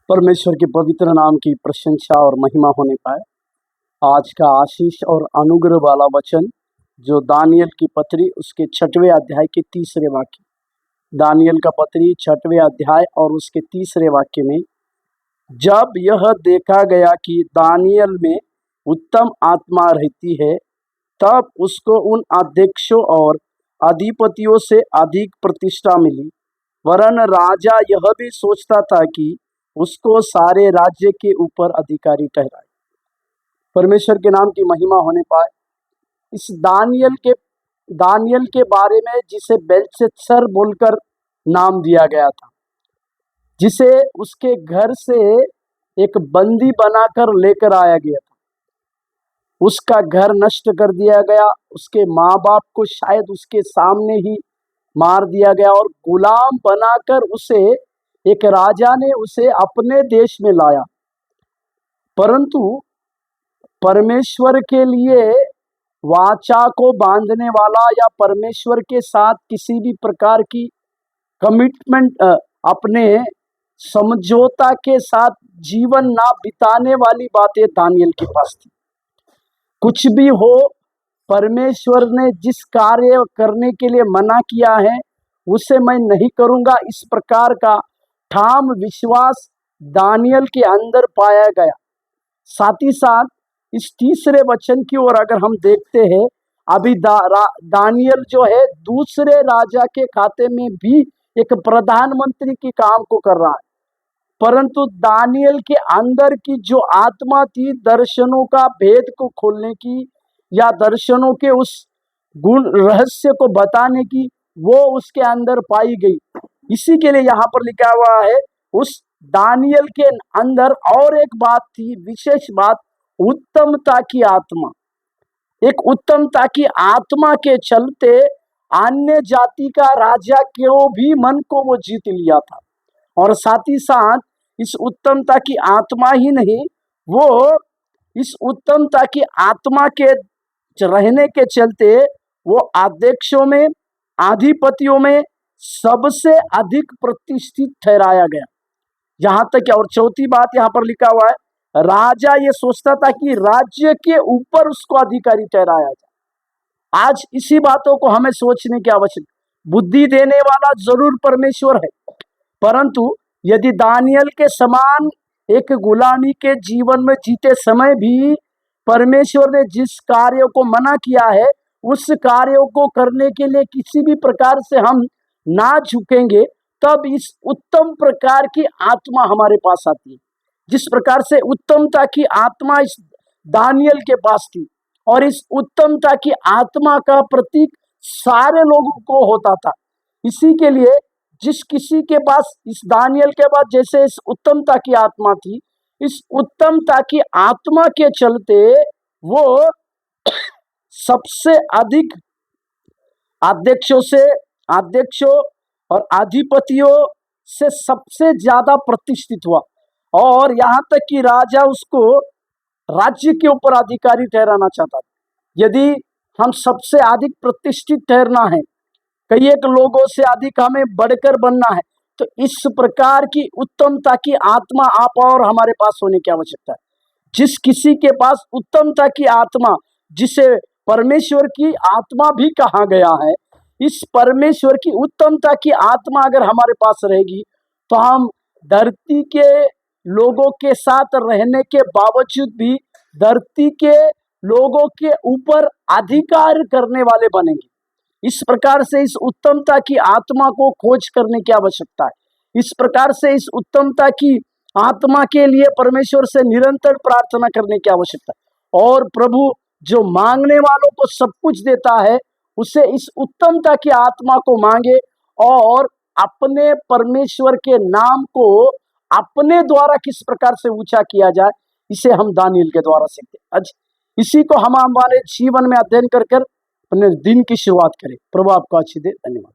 परमेश्वर के पवित्र नाम की प्रशंसा और महिमा होने पाए। आज का आशीष और अनुग्रह वाला वचन जो दानियल की पत्री उसके 6वें अध्याय के 3 वाक्य, दानियल का पत्री 6वें अध्याय और उसके 3 वाक्य में, जब यह देखा गया कि दानियल में उत्तम आत्मा रहती है, तब उसको उन अध्यक्षों और अधिपतियों से अधिक प्रतिष्ठा मिली, वरन राजा यह भी सोचता था कि उसको सारे राज्य के ऊपर अधिकारी ठहराए। परमेश्वर के नाम की महिमा होने पाए। इस दानियल के बारे में जिसे बेलशस्सर बोलकर नाम दिया गया था, जिसे उसके घर से एक बंदी बनाकर लेकर आया गया था, उसका घर नष्ट कर दिया गया, उसके माँ बाप को शायद उसके सामने ही मार दिया गया और गुलाम बनाकर उसे एक राजा ने उसे अपने देश में लाया। परंतु परमेश्वर के लिए वाचा को बांधने वाला या परमेश्वर के साथ किसी भी प्रकार की कमिटमेंट, अपने समझौता के साथ जीवन ना बिताने वाली बातें दानियल के पास थी। कुछ भी हो, परमेश्वर ने जिस कार्य करने के लिए मना किया है उसे मैं नहीं करूंगा, इस प्रकार का ठाम विश्वास दानियल के अंदर पाया गया। साथ ही साथ इस 3 वचन की ओर अगर हम देखते हैं, अभी दानियल जो है दूसरे राजा के खाते में भी एक प्रधानमंत्री के काम को कर रहा है, परंतु दानियल के अंदर की जो आत्मा थी दर्शनों का भेद को खोलने की या दर्शनों के उस गुण रहस्य को बताने की, वो उसके अंदर पाई गई। इसी के लिए यहाँ पर लिखा हुआ है, उस दानियल के अंदर और एक बात थी, विशेष बात, उत्तमता की आत्मा। एक उत्तमता की आत्मा के चलते अन्य जाति का राजा के भी मन को वो जीत लिया था। और साथ ही साथ इस उत्तमता की आत्मा ही नहीं, वो इस उत्तमता की आत्मा के रहने के चलते वो अध्यक्षों में, अधिपतियों में सबसे अधिक प्रतिष्ठित ठहराया गया। यहाँ तक, और चौथी बात यहाँ पर लिखा हुआ है, राजा ये सोचता था कि राज्य के ऊपर उसको अधिकारी ठहराया जाए। आज इसी बातों को हमें सोचने की आवश्यकता। बुद्धि देने वाला जरूर परमेश्वर है, परंतु यदि दानियल के समान एक गुलामी के जीवन में जीते समय भी परमेश्वर ने जिस कार्य को मना किया है, उस कार्यों को करने के लिए किसी भी प्रकार से हम ना झुकेंगे, तब इस उत्तम प्रकार की आत्मा हमारे पास आती है। जिस प्रकार से उत्तमता की आत्मा इस दानियल के पास थी, और इस उत्तमता की आत्मा का प्रतीक सारे लोगों को होता था। इसी के लिए जिस किसी के पास, इस दानियल के पास जैसे इस उत्तमता की आत्मा थी, इस उत्तमता की आत्मा के चलते वो सबसे अधिक अध्यक्षों और अधिपतियों से सबसे ज्यादा प्रतिष्ठित हुआ। और यहाँ तक कि राजा उसको राज्य के ऊपर अधिकारी ठहराना चाहता था। यदि हम सबसे अधिक प्रतिष्ठित ठहरना है, कई एक लोगों से अधिक हमें बढ़कर बनना है, तो इस प्रकार की उत्तमता की आत्मा आप और हमारे पास होने की आवश्यकता है। जिस किसी के पास उत्तमता की आत्मा, जिसे परमेश्वर की आत्मा भी कहा गया है, इस परमेश्वर की उत्तमता की आत्मा अगर हमारे पास रहेगी, तो हम धरती के लोगों के साथ रहने के बावजूद भी धरती के लोगों के ऊपर अधिकार करने वाले बनेंगे। इस प्रकार से इस उत्तमता की आत्मा को खोज करने की आवश्यकता है। इस प्रकार से इस उत्तमता की आत्मा के लिए परमेश्वर से निरंतर प्रार्थना करने की आवश्यकता है। और प्रभु जो मांगने वालों को सब कुछ देता है, उसे इस उत्तमता की आत्मा को मांगे और अपने परमेश्वर के नाम को अपने द्वारा किस प्रकार से ऊंचा किया जाए, इसे हम दानियल के द्वारा सीखते हैं। आज इसी को हम हमारे जीवन में अध्ययन कर अपने दिन की शुरुआत करें। प्रभु आपको आशीष दे। धन्यवाद।